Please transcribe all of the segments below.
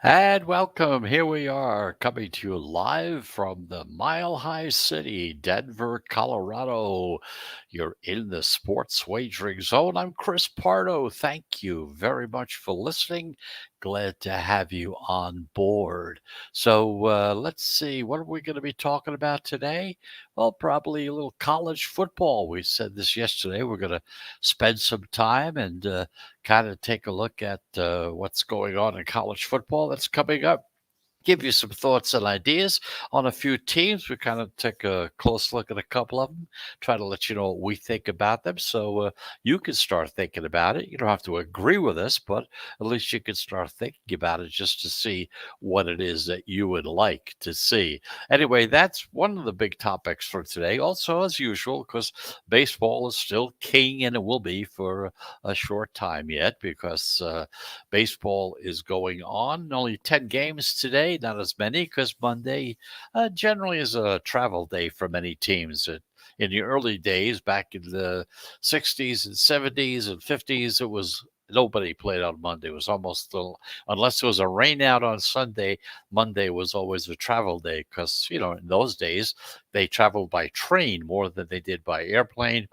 And welcome. Here we are coming to you live from the Mile High City, Denver, Colorado. You're in the sports wagering zone. I'm Chris Pardo. Thank you very much for listening. Glad to have you on board. So let's see, what are we going to be talking about today? Well, probably a little college football. We said this yesterday. We're going to spend some time and kind of take a look at what's going on in college football that's coming up. Give you some thoughts and ideas on a few teams. We kind of take a close look at a couple of them, try to let you know what we think about them so you can start thinking about it. You don't have to agree with us, but at least you can start thinking about it just to see what it is that you would like to see. Anyway, that's one of the big topics for today. Also, as usual, because baseball is still king and it will be for a short time yet because baseball is going on. Only 10 games today, not as many because Monday generally is a travel day for many teams. In the early days, back in the 60s and 70s and 50s, it was nobody played on Monday. It was almost, unless it was a rain out on Sunday, Monday was always a travel day because, in those days, they traveled by train more than they did by airplane.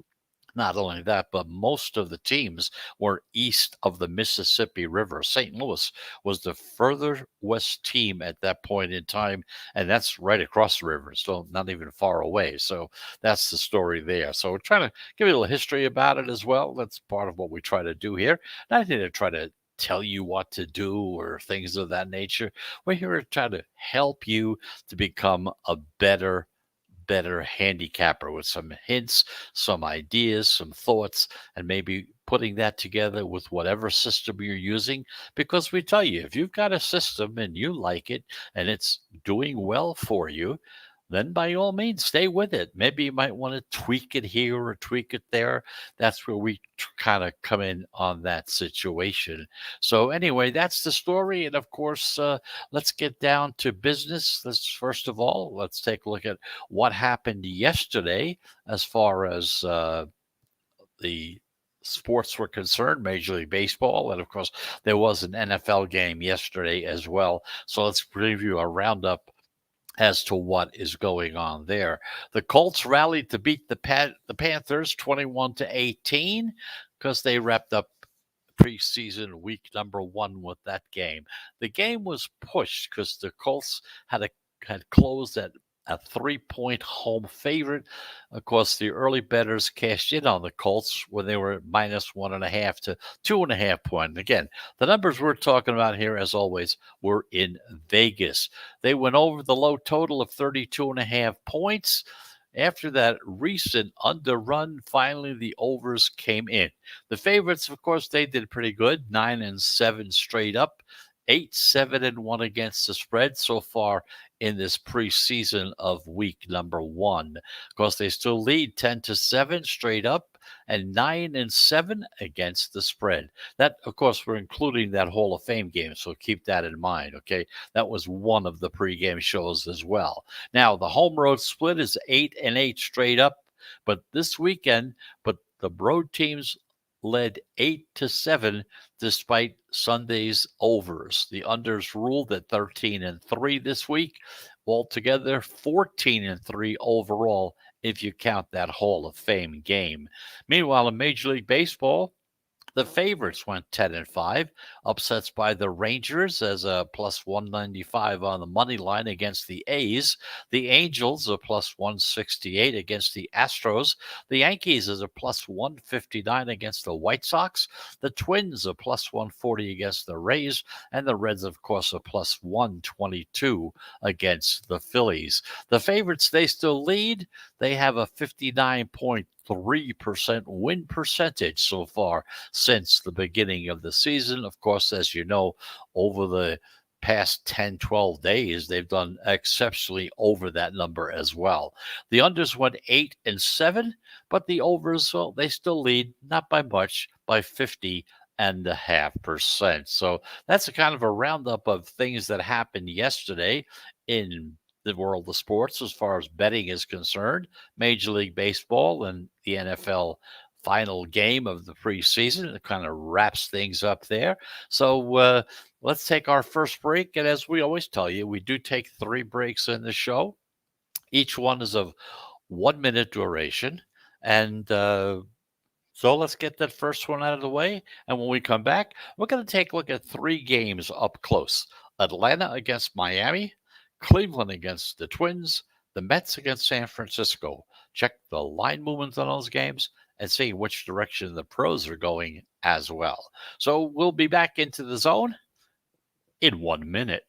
Not only that, but most of the teams were east of the Mississippi River. St. Louis was the further west team at that point in time, and that's right across the river, so not even far away. So that's the story there. So we're trying to give you a little history about it as well. That's part of what we try to do here. Not here to try to tell you what to do or things of that nature. We're here to try to help you to become a better handicapper with some hints, some ideas, some thoughts, and maybe putting that together with whatever system you're using. Because we tell you, if you've got a system and you like it and it's doing well for you, then by all means stay with it. Maybe you might want to tweak it here or tweak it there. That's where we kind of come in on that situation. So, anyway, that's the story. And of course, let's get down to business. First of all, let's take a look at what happened yesterday as far as the sports were concerned, Major League Baseball. And of course, there was an NFL game yesterday as well. So let's preview a roundup as to what is going on there. The Colts rallied to beat the Panthers 21-18 because they wrapped up preseason week number one with that game. The game was pushed because the Colts had closed at a 3-point home favorite. Of course, the early bettors cashed in on the Colts when they were minus 1.5 to 2.5 point. Again, the numbers we're talking about here, as always, were in Vegas. They went over the low total of 32.5 points. After that recent underrun, finally the overs came in. The favorites, of course, they did pretty good, 9-7 straight up, 8-7-1 against the spread so far in this preseason of week number one. Of course, they still lead 10-7 straight up and 9-7 against the spread. That, of course, we're including that Hall of Fame game, so keep that in mind. Okay, that was one of the pregame shows as well. Now, the home road split is 8-8 straight up, but this weekend, the road teams led 8-7 despite Sunday's overs. The unders ruled at 13-3 this week. Altogether, 14-3 overall if you count that Hall of Fame game. Meanwhile, in Major League Baseball, the favorites went 10-5, upsets by the Rangers as a plus 195 on the money line against the A's. The Angels a plus 168 against the Astros. The Yankees is a plus 159 against the White Sox. The Twins a plus 140 against the Rays. And the Reds, of course, a plus 122 against the Phillies. The favorites, they still lead. They have a 59.3% win percentage so far since the beginning of the season. Of course, as you know, over the past 10, 12 days, they've done exceptionally over that number as well. The unders went 8-7, but the overs, well, they still lead, not by much, by 50.5%. So that's a kind of a roundup of things that happened yesterday in the world of sports as far as betting is concerned. Major League Baseball and the NFL final game of the preseason. It kind of wraps things up there. So let's take our first break. And as we always tell you, we do take 3 breaks in the show. Each one is of 1 minute duration. And so let's get that first one out of the way. And when we come back, we're going to take a look at 3 games up close: Atlanta against Miami, Cleveland against the Twins, the Mets against San Francisco. Check the line movements on those games and see which direction the pros are going as well. So we'll be back into the zone in 1 minute.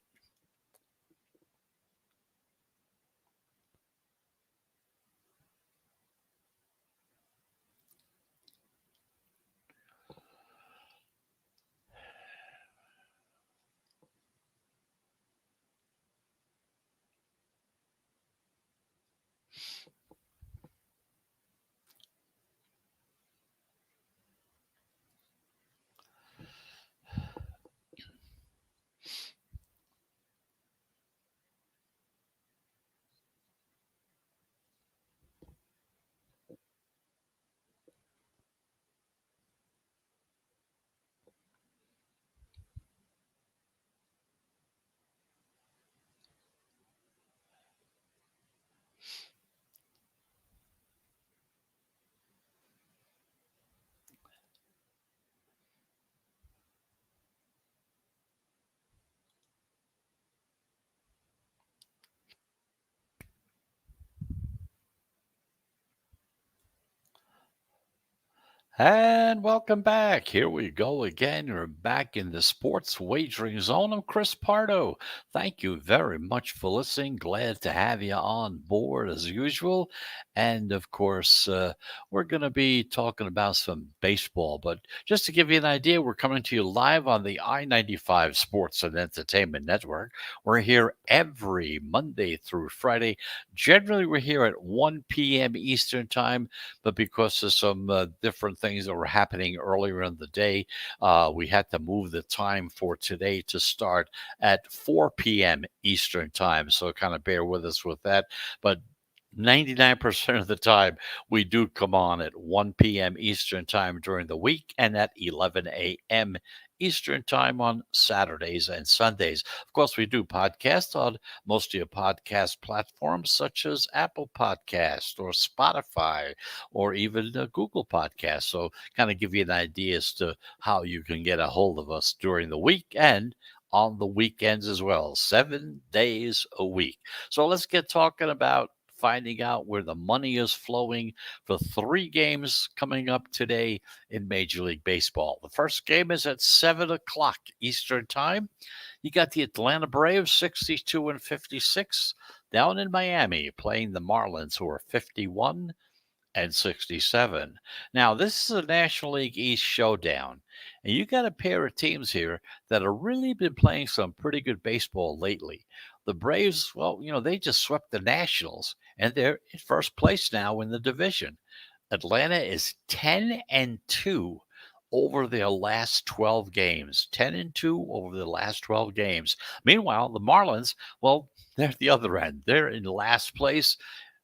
And welcome back. Here we go again. We're back in the sports wagering zone. I'm Chris Pardo. Thank you very much for listening. Glad to have you on board as usual. And of course, we're going to be talking about some baseball. But just to give you an idea, we're coming to you live on the I-95 Sports and Entertainment Network. We're here every Monday through Friday. Generally, we're here at 1 p.m. Eastern Time, but because of some different things that were happening earlier in the day, we had to move the time for today to start at 4 p.m. Eastern Time. So kind of bear with us with that. But 99% of the time, we do come on at 1 p.m. Eastern Time during the week and at 11 a.m. Eastern Time on Saturdays and Sundays. Of course, we do podcasts on most of your podcast platforms, such as Apple Podcast or Spotify or even Google Podcast. So, kind of give you an idea as to how you can get a hold of us during the week and on the weekends as well, 7 days a week. So, let's get talking about finding out where the money is flowing for 3 games coming up today in Major League Baseball. The first game is at 7 o'clock Eastern Time. You got the Atlanta Braves, 62 and 56, down in Miami, playing the Marlins, who are 51 and 67. Now, this is a National League East showdown, and you got a pair of teams here that have really been playing some pretty good baseball lately. The Braves, well, they just swept the Nationals, and they're in first place now in the division. Atlanta is 10 and 2 over their last 12 games. 10 and 2 over the last 12 games. Meanwhile, the Marlins, well, they're at the other end. They're in last place,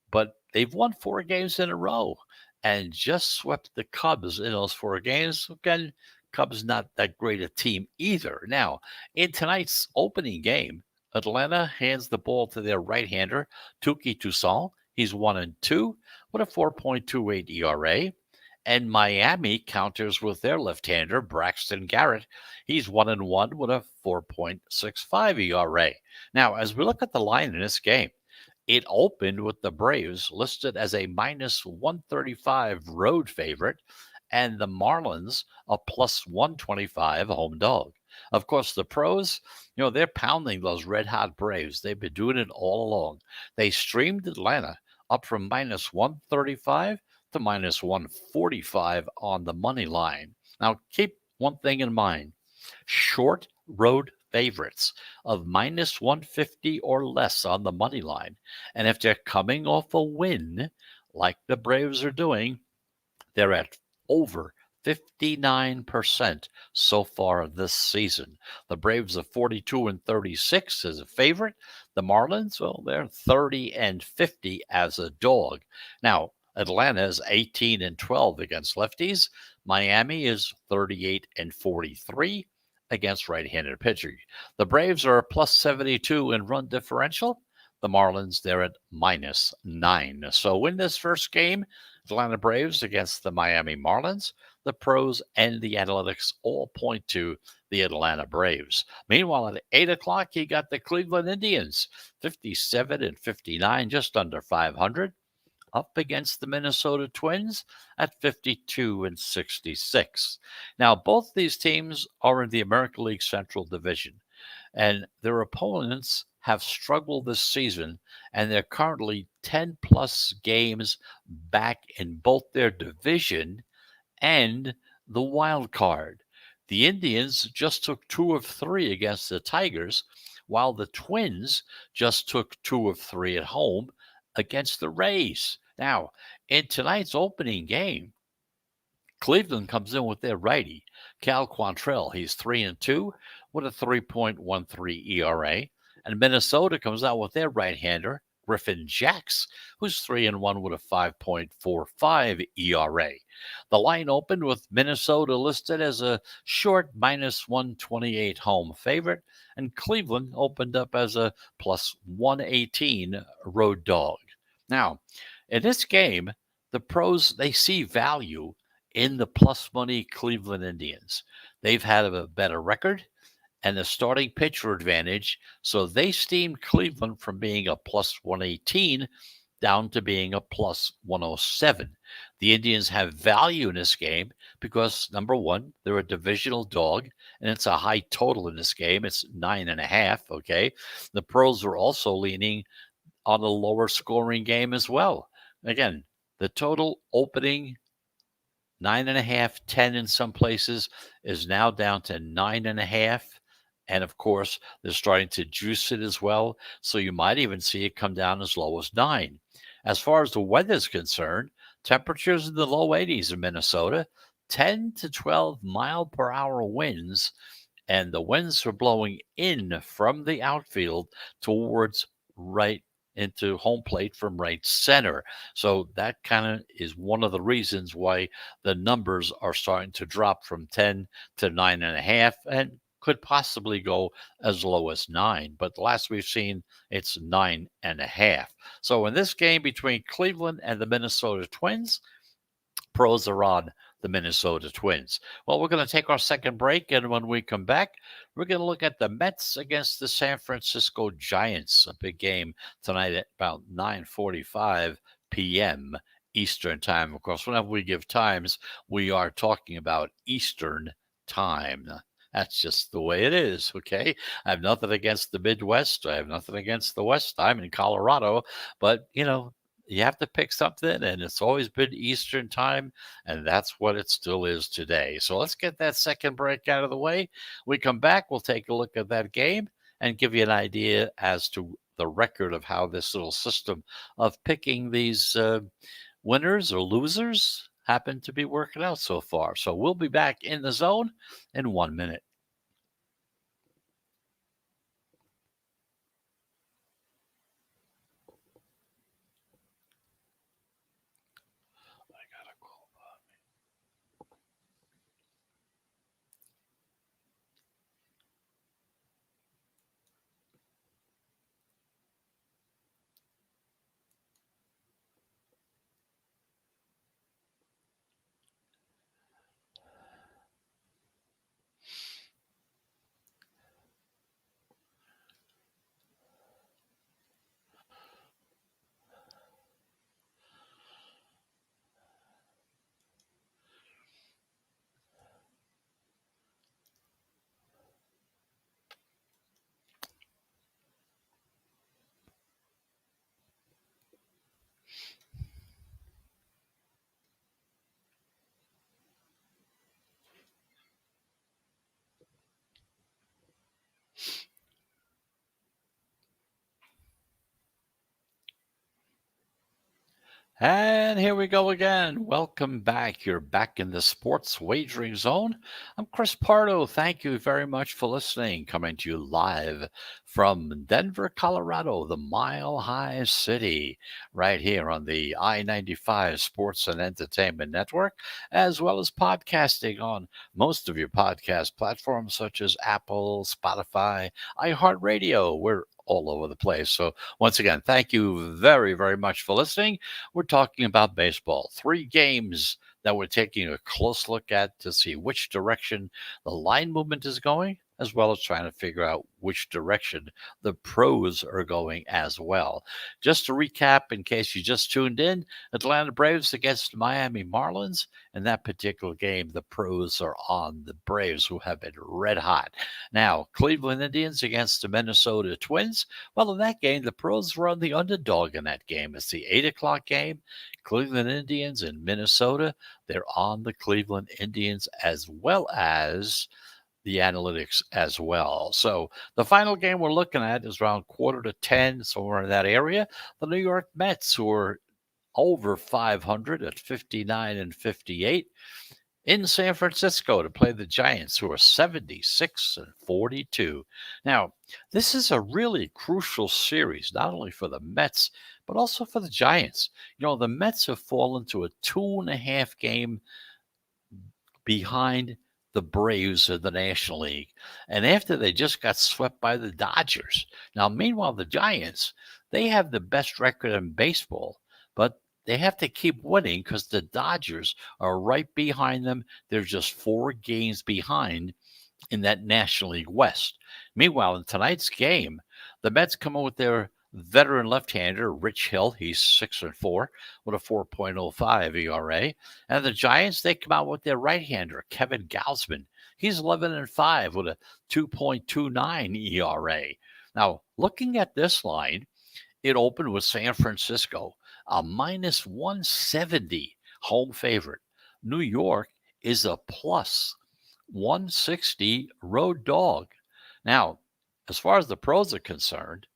but they've won 4 games in a row and just swept the Cubs in those 4 games. Again, Cubs not that great a team either. Now, in tonight's opening game, Atlanta hands the ball to their right-hander, Tuki Toussaint. He's 1-2 with a 4.28 ERA. And Miami counters with their left-hander, Braxton Garrett. He's 1-1 with a 4.65 ERA. Now, as we look at the line in this game, it opened with the Braves listed as a minus 135 road favorite and the Marlins a plus 125 home dog. Of course, the pros, they're pounding those red hot Braves. They've been doing it all along. They streamed Atlanta up from minus 135 to minus 145 on the money line. Now, keep one thing in mind: short road favorites of minus 150 or less on the money line. And if they're coming off a win, like the Braves are doing, they're at over 59% so far this season. The Braves are 42 and 36 as a favorite. The Marlins, well, they're 30 and 50 as a dog. Now, Atlanta is 18 and 12 against lefties. Miami is 38 and 43. against right-handed pitching. The Braves are plus 72 in run differential. The Marlins, they're at -9. So in this first game, Atlanta Braves against the Miami Marlins, the pros and the analytics all point to the Atlanta Braves. Meanwhile, at 8 o'clock, you got the Cleveland Indians, 57 and 59, just under 500, up against the Minnesota Twins at 52 and 66. Now, both these teams are in the American League Central Division, and their opponents have struggled this season, and they're currently 10 plus games back in both their division and the wild card. The Indians just took 2 of 3 against the Tigers, while the Twins just took 2 of 3 at home against the Rays. Now, in tonight's opening game, Cleveland comes in with their righty, Cal Quantrill. He's 3-2 with a 3.13 ERA. And Minnesota comes out with their right-hander, Griffin Jacks, who's 3-1 with a 5.45 ERA. The line opened with Minnesota listed as a short -128 home favorite, and Cleveland opened up as a +118 road dog. Now, in this game, the pros, they see value in the plus money Cleveland Indians. They've had a better record and the starting pitcher advantage, so they steamed Cleveland from being a +118 down to being a +107. The Indians have value in this game because, number one, they're a divisional dog, and it's a high total in this game. It's 9.5, okay? The pros are also leaning on a lower scoring game as well. Again, the total opening 9.5, 10 in some places is now down to 9.5. And of course, they're starting to juice it as well. So you might even see it come down as low as 9. As far as the weather is concerned, temperatures in the low 80s in Minnesota, 10 to 12 mile per hour winds, and the winds are blowing in from the outfield towards right into home plate from right center. So that kind of is one of the reasons why the numbers are starting to drop from 10 to 9.5 and could possibly go as low as 9. But the last we've seen, it's 9.5. So in this game between Cleveland and the Minnesota Twins, pros are on the Minnesota Twins. Well, we're going to take our second break, and when we come back, we're going to look at the Mets against the San Francisco Giants. A big game tonight at about 9:45 p.m. Eastern Time. Of course, whenever we give times, we are talking about Eastern Time. That's just the way it is, okay? I have nothing against the Midwest. I have nothing against the West. I'm in Colorado, but, you have to pick something, and it's always been Eastern Time, and that's what it still is today. So let's get that second break out of the way. We come back, we'll take a look at that game and give you an idea as to the record of how this little system of picking these winners or losers happen to be working out so far. So we'll be back in the zone in 1 minute. And here we go again. Welcome back. You're back in the sports wagering zone. I'm Chris Pardo. Thank you very much for listening. Coming to you live from Denver, Colorado, the Mile High City, right here on the I-95 Sports and Entertainment Network, as well as podcasting on most of your podcast platforms such as Apple, Spotify, iHeartRadio. We're all over the place. So, once again, thank you very, very much for listening. We're talking about baseball. 3 games that we're taking a close look at to see which direction the line movement is going, as well as trying to figure out which direction the pros are going as well. Just to recap, in case you just tuned in, Atlanta Braves against Miami Marlins. In that particular game, the pros are on the Braves, who have been red hot. Now, Cleveland Indians against the Minnesota Twins. Well, in that game, the pros were on the underdog in that game. It's the 8 o'clock game. Cleveland Indians in Minnesota. They're on the Cleveland Indians as well as the analytics as well. So the final game we're looking at is around 9:45, somewhere in that area. The New York Mets, who are over 500 at 59 and 58, in San Francisco to play the Giants, who are 76 and 42. Now, this is a really crucial series, not only for the Mets, but also for the Giants. The Mets have fallen to a 2.5 game behind the Braves of the National League. And after they just got swept by the Dodgers. Now, meanwhile, the Giants, they have the best record in baseball, but they have to keep winning because the Dodgers are right behind them. They're just 4 games behind in that National League West. Meanwhile, in tonight's game, the Mets come in with their veteran left-hander, Rich Hill. He's 6-4 with a 4.05 ERA. And the Giants, they come out with their right-hander, Kevin Gausman. He's 11-5 with a 2.29 ERA. Now, looking at this line, it opened with San Francisco, a minus 170 home favorite. New York is a plus 160 road dog. Now, as far as the pros are concerned,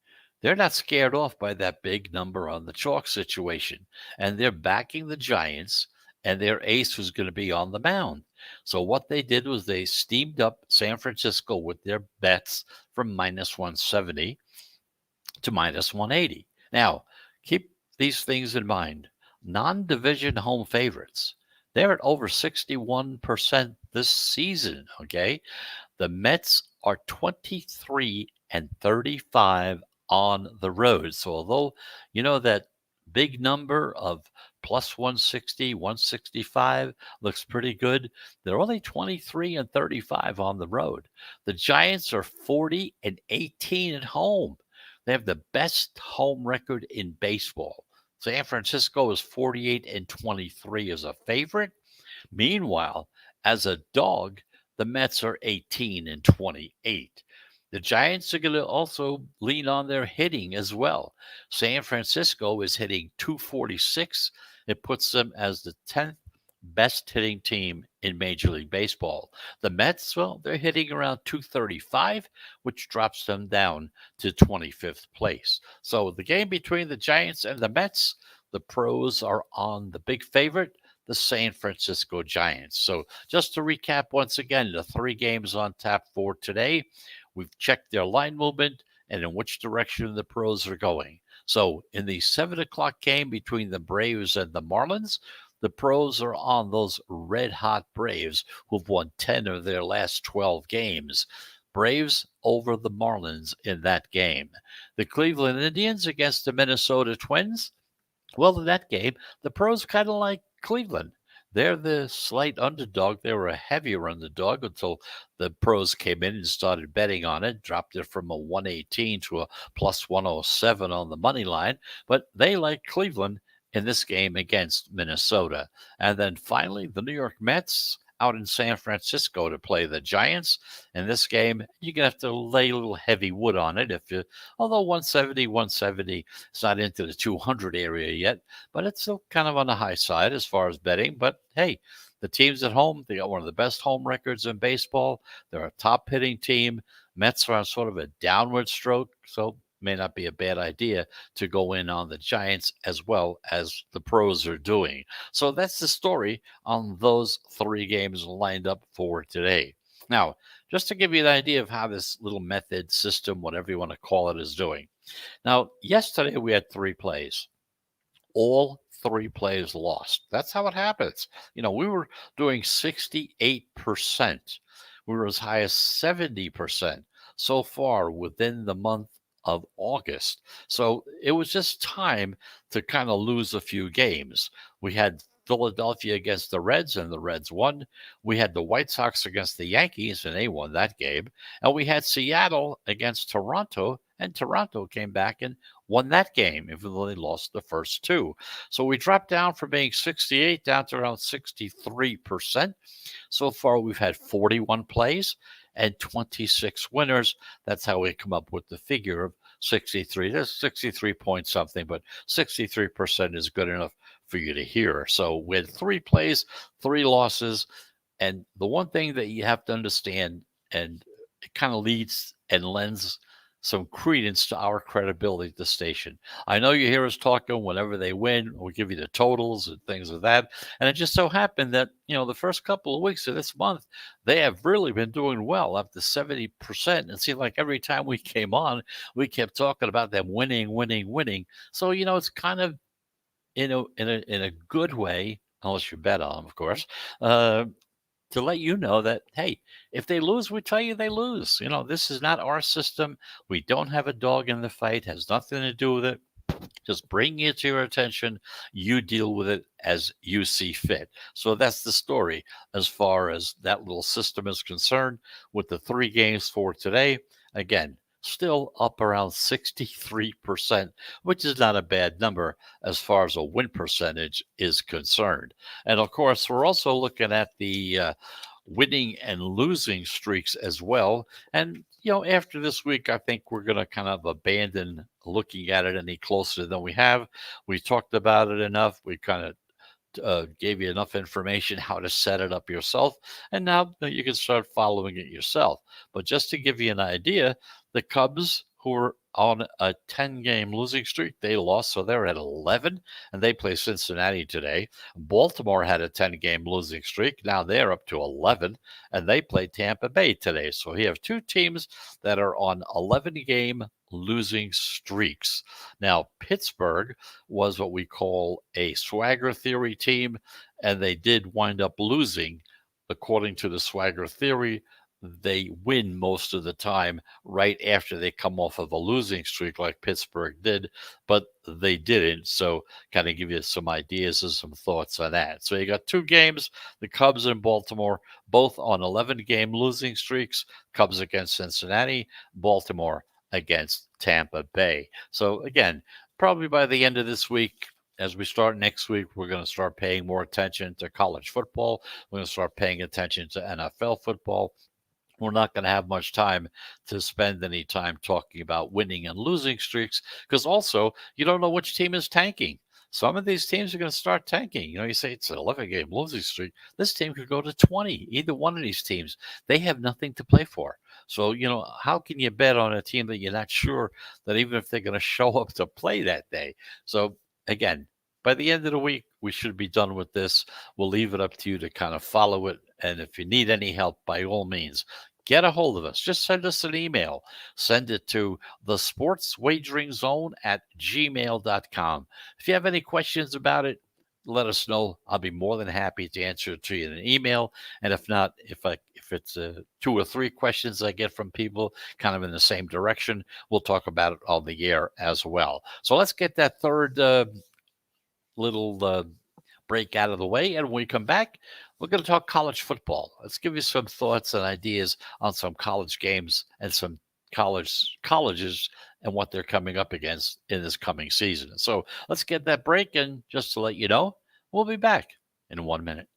they're not scared off by that big number on the chalk situation, and they're backing the Giants, and their ace was going to be on the mound. So what they did was they steamed up San Francisco with their bets from minus 170 to minus 180. Now, keep these things in mind. Non-division home favorites, they're at over 61% this season, okay? The Mets are 23 and 35 on the road. So although that big number of plus 160, 165 looks pretty good, they're only 23 and 35 on the road. The Giants are 40 and 18 at home. They have the best home record in baseball. San Francisco is 48 and 23 as a favorite. Meanwhile, as a dog, the Mets are 18 and 28. The Giants are going to also lean on their hitting as well. San Francisco is hitting 246. It puts them as the 10th best hitting team in Major League Baseball. The Mets, well, they're hitting around 235, which drops them down to 25th place. So the game between the Giants and the Mets, the pros are on the big favorite, the San Francisco Giants. So just to recap once again, the 3 games on tap for today. We've checked their line movement and in which direction the pros are going. So in the 7 o'clock game between the Braves and the Marlins, the pros are on those red-hot Braves who've won 10 of their last 12 games. Braves over the Marlins in that game. The Cleveland Indians against the Minnesota Twins. Well, in that game, the pros kind of like Cleveland. They're the slight underdog. They were a heavier underdog until the pros came in and started betting on it, dropped it from a 118 to a plus 107 on the money line. But they like Cleveland in this game against Minnesota. And then finally, the New York Mets out in San Francisco to play the Giants. In this game, you're going to have to lay a little heavy wood on it. Although 170, it's not into the 200 area yet, but it's still kind of on the high side as far as betting. But hey, the teams at home, they got one of the best home records in baseball. They're a top hitting team. Mets are on sort of a downward stroke, so may not be a bad idea to go in on the Giants as well as the pros are doing. So that's the story on those 3 games lined up for today. Now, just to give you an idea of how this little method, system, whatever you want to call it, is doing. Now, yesterday we had three plays. All three plays lost. That's how it happens. We were doing 68%. We were as high as 70% so far within the month of August. So it was just time to kind of lose a few games. We had Philadelphia against the Reds, and the Reds won. We had the White Sox against the Yankees, and they won that game. And we had Seattle against Toronto, and Toronto came back and won that game, even though they lost the first two. So we dropped down from being 68 down to around 63%. So far, we've had 41 plays and 26 winners. That's how we come up with the figure of 63. There's 63 point something, but 63% is good enough for you to hear. So with three plays, three losses, and the one thing that you have to understand, and it kind of leads and lends some credence to our credibility at the station. I know you hear us talking whenever they win, we give you the totals and things of that. And it just so happened that, the first couple of weeks of this month, they have really been doing well, up to 70%. It seemed like every time we came on, we kept talking about them winning, winning, winning. So, it's kind of in a good way, unless you bet on them, of course, uh, to let you know that, hey, if they lose, we tell you they lose. This is not our system. We don't have a dog in the fight, has nothing to do with it. Just bring it to your attention. You deal with it as you see fit. So that's the story as far as that little system is concerned. With the three games for today, again, still up around 63%, which is not a bad number as far as a win percentage is concerned. And of course, we're also looking at the winning and losing streaks as well. And, after this week, I think we're going to kind of abandon looking at it any closer than we have. We talked about it enough. We kind of gave you enough information how to set it up yourself. And now you can start following it yourself. But just to give you an idea, the Cubs, who are on a 10-game losing streak, they lost. So they're at 11, and they play Cincinnati today. Baltimore had a 10-game losing streak. Now they're up to 11, and they play Tampa Bay today. So we have two teams that are on 11-game losing streaks. Now, Pittsburgh was what we call a swagger theory team, and they did wind up losing. According to the swagger theory, they win most of the time right after they come off of a losing streak like Pittsburgh did, but they didn't. So, kind of give you some ideas and some thoughts on that. So, you got two games, the Cubs and Baltimore, both on 11-game losing streaks. Cubs against Cincinnati, Baltimore against Tampa Bay. So, again, probably by the end of this week, as we start next week, we're going to start paying more attention to college football. We're going to start paying attention to NFL football. We're not going to have much time to spend any time talking about winning and losing streaks because also you don't know which team is tanking. Some of these teams are going to start tanking. You say it's an 11-game losing streak. This team could go to 20. Either one of these teams, they have nothing to play for. So, how can you bet on a team that you're not sure that even if they're going to show up to play that day? So, again, by the end of the week, we should be done with this. We'll leave it up to you to kind of follow it. And if you need any help, by all means, get a hold of us. Just send us an email. Send it to the sports wagering zone at gmail.com. If you have any questions about it, let us know. I'll be more than happy to answer it to you in an email. And if not, if it's two or three questions I get from people kind of in the same direction, we'll talk about it on the air as well. So let's get that third little break out of the way. And when we come back, we're going to talk college football. Let's give you some thoughts and ideas on some college games and some colleges and what they're coming up against in this coming season. So let's get that break. And just to let you know, we'll be back in 1 minute.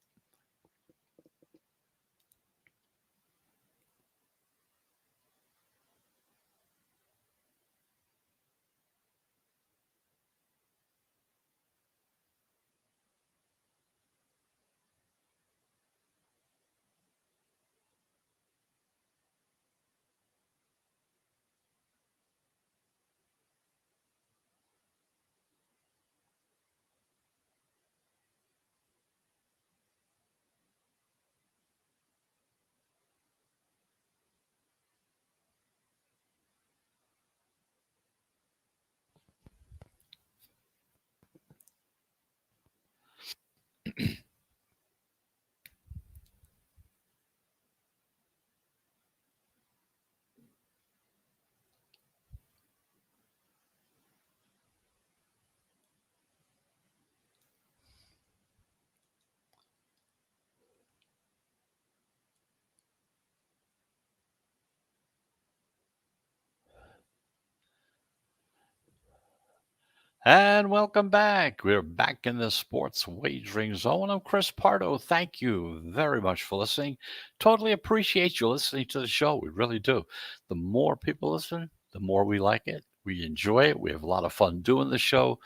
And welcome back. We're back in the sports wagering zone. I'm Chris Pardo. Thank you very much for listening. Totally appreciate you listening to the show. We really do. The more people listen, the more we like it. We enjoy it. We have a lot of fun doing the show.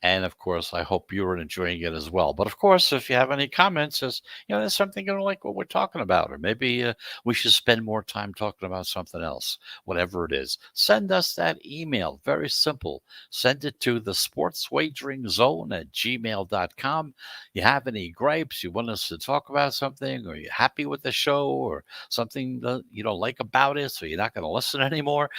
And of course, I hope you're enjoying it as well. But of course, if you have any comments, there's something you don't like what we're talking about, or maybe we should spend more time talking about something else, whatever it is, send us that email. Very simple. Send it to the sports wagering zone at gmail.com. You have any gripes, you want us to talk about something, or you're happy with the show, or something that you don't like about it, so you're not going to listen anymore,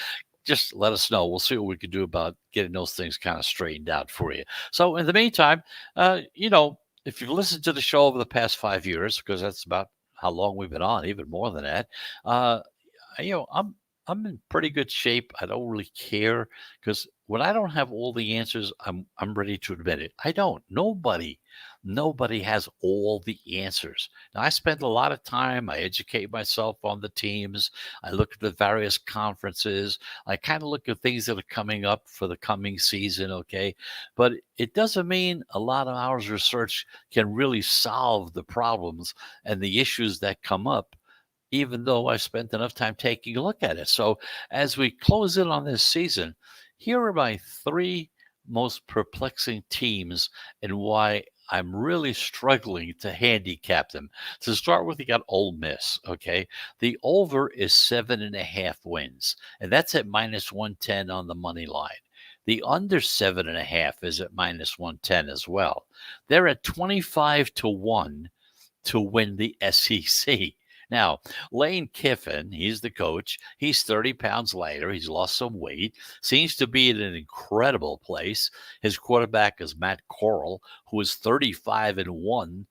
just let us know. We'll see what we can do about getting those things kind of straightened out for you. So, in the meantime, if you've listened to the show over the past 5 years, because that's about how long we've been on, even more than that, uh, I'm in pretty good shape. I don't really care because when I don't have all the answers, I'm ready to admit it. I don't. Nobody has all the answers. Now I spend a lot of time. I educate myself on the teams. I look at the various conferences. I kind of look at things that are coming up for the coming season. Okay, but it doesn't mean a lot of hours of research can really solve the problems and the issues that come up, even though I spent enough time taking a look at it. So, as we close in on this season, here are my three most perplexing teams and why I'm really struggling to handicap them. To start with, you got Ole Miss. Okay. The over is 7.5 wins, and that's at minus 110 on the money line. The under 7.5 is at minus 110 as well. They're at 25 to 1 to win the SEC. Now, Lane Kiffin, he's the coach. He's 30 pounds lighter. He's lost some weight. Seems to be in an incredible place. His quarterback is Matt Corral, who is 35 to 1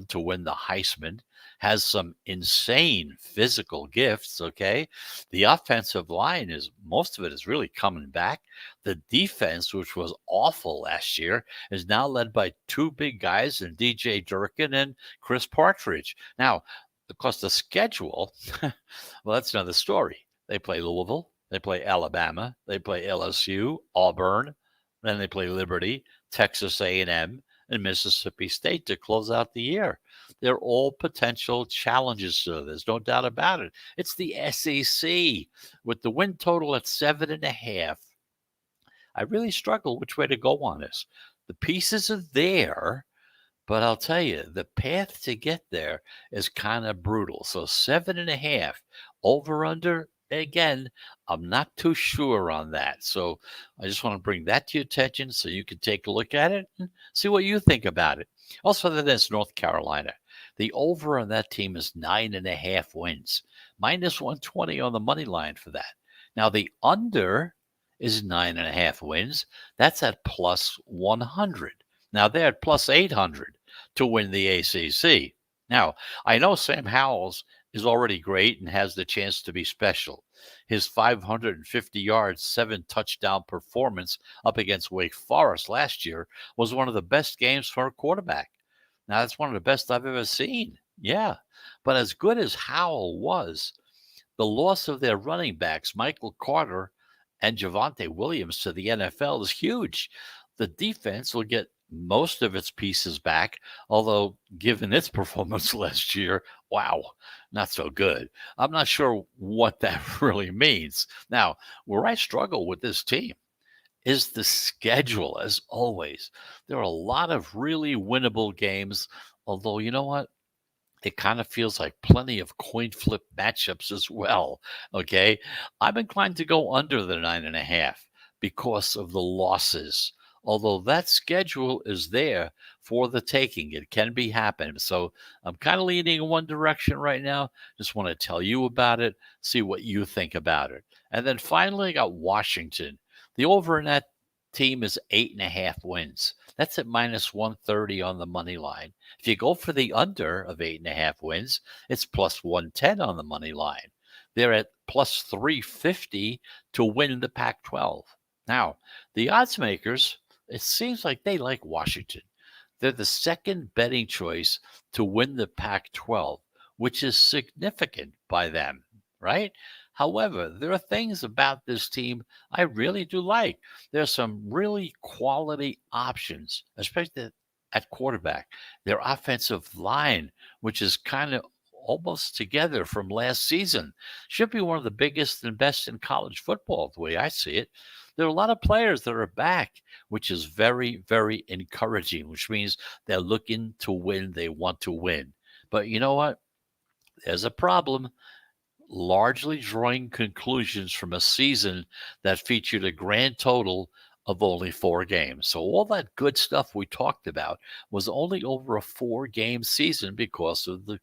to win the Heisman. Has some insane physical gifts, okay? The offensive line is most of it is really coming back. The defense, which was awful last year, is now led by two big guys in DJ Durkin and Chris Partridge. Now, of course, the schedule, well, that's another story. They play Louisville, they play Alabama, they play LSU, Auburn, then they play Liberty, Texas A&M, and Mississippi State to close out the year. They're all potential challenges. So there's no doubt about it. It's the SEC with the win total at 7.5. I really struggle which way to go on this. The pieces are there, but I'll tell you, the path to get there is kind of brutal. So 7.5 over under. Again, I'm not too sure on that. So I just want to bring that to your attention so you can take a look at it and see what you think about it. Also, there's North Carolina. The over on that team is 9.5 wins, minus 120 on the money line for that. Now, the under is 9.5 wins. That's at plus 100. Now, they're at plus 800 to win the ACC. Now, I know Sam Howell's is already great and has the chance to be special. His 550 yards, 7 touchdown performance up against Wake Forest last year was one of the best games for a quarterback. Now, that's one of the best I've ever seen. Yeah. But as good as Howell was, the loss of their running backs, Michael Carter and Javonte Williams, to the NFL is huge. The defense will get most of its pieces back, although given its performance last year, wow, not so good. I'm not sure what that really means. Now, where I struggle with this team is the schedule, as always. There are a lot of really winnable games, although, you know what? It kind of feels like plenty of coin flip matchups as well. Okay. I'm inclined to go under the 9.5 because of the losses. Although that schedule is there for the taking, it can be happening. So I'm kind of leaning in one direction right now. Just want to tell you about it, see what you think about it. And then finally, I got Washington. The over in that team is 8.5 wins. That's at minus 130 on the money line. If you go for the under of 8.5 wins, it's plus 110 on the money line. They're at plus 350 to win the Pac 12. Now, the odds makers, it seems like they like Washington. They're the second betting choice to win the Pac 12, which is significant by them, right? However, there are things about this team I really do like. There's some really quality options, especially at quarterback. Their offensive line, which is kind of almost together from last season, should be one of the biggest and best in college football, the way I see it. There are a lot of players that are back, which is very, very encouraging, which means they're looking to win. They want to win. But you know what? There's a problem, largely drawing conclusions from a season that featured a grand total of only 4 games. So all that good stuff we talked about was only over a 4 game season because of the,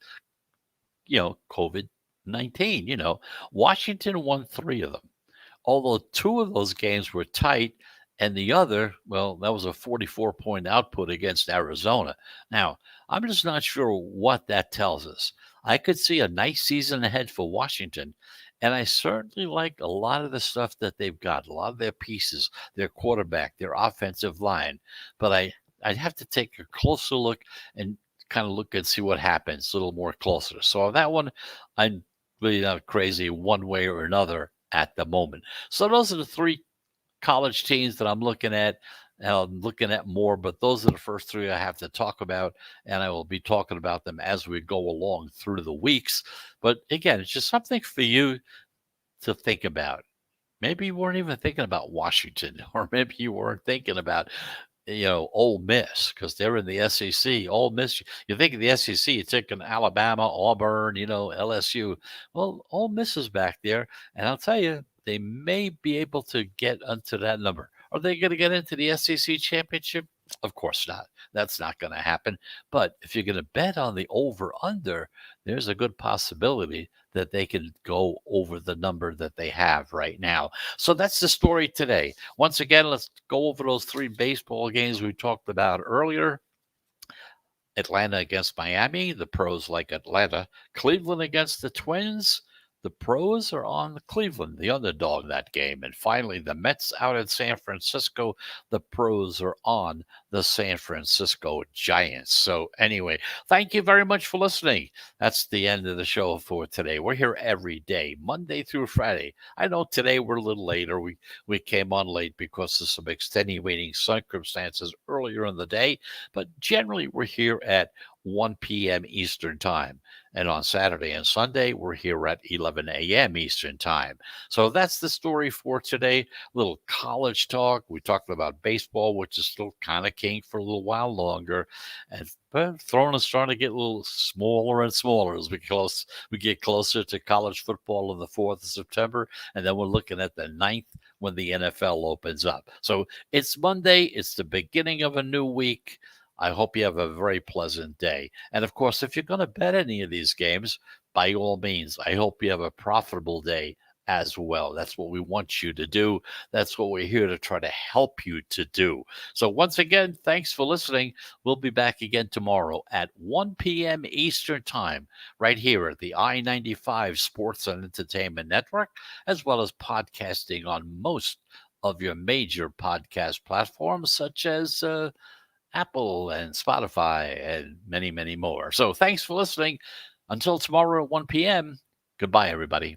COVID-19. Washington won 3 of them, although 2 of those games were tight, and the other, well, that was a 44-point output against Arizona. Now, I'm just not sure what that tells us. I could see a nice season ahead for Washington, and I certainly like a lot of the stuff that they've got, a lot of their pieces, their quarterback, their offensive line. But I'd have to take a closer look and kind of look and see what happens a little more closer. So on that one, I'm really not crazy one way or another at the moment. So those are the 3 college teams that I'm looking at. I'm looking at more, but those are the first 3 I have to talk about, and I will be talking about them as we go along through the weeks. But again, it's just something for you to think about. Maybe you weren't even thinking about Washington, or maybe you weren't thinking about Ole Miss, because they're in the SEC. Ole Miss, you think of the SEC, you're thinking Alabama, Auburn, LSU. Well, Ole Miss is back there, and I'll tell you, they may be able to get onto that number. Are they going to get into the SEC championship? Of course not. That's not going to happen. But if you're going to bet on the over under, there's a good possibility that they can go over the number that they have right now. So that's the story today. Once again, let's go over those 3 baseball games we talked about earlier. Atlanta against Miami. The pros like Atlanta. Cleveland against the Twins. The pros are on Cleveland, the underdog in that game. And finally, the Mets out in San Francisco. The pros are on the San Francisco Giants. So anyway, thank you very much for listening. That's the end of the show for today. We're here every day, Monday through Friday. I know today we're a little later. We came on late because of some extenuating circumstances earlier in the day, but generally we're here at 1 p.m. Eastern Time. And on Saturday and Sunday, we're here at 11 a.m. Eastern Time. So that's the story for today. Little college talk. We talked about baseball, which is still kind of king for a little while longer. And throwing is starting to get a little smaller and smaller as we get closer to college football on the 4th of September. And then we're looking at the 9th when the NFL opens up. So it's Monday. It's the beginning of a new week. I hope you have a very pleasant day. And of course, if you're going to bet any of these games, by all means, I hope you have a profitable day as well. That's what we want you to do. That's what we're here to try to help you to do. So once again, thanks for listening. We'll be back again tomorrow at 1 p.m. Eastern Time, right here at the I-95 Sports and Entertainment Network, as well as podcasting on most of your major podcast platforms, such as Apple and Spotify and many, many more. So thanks for listening. Until tomorrow at 1 p.m., goodbye, everybody.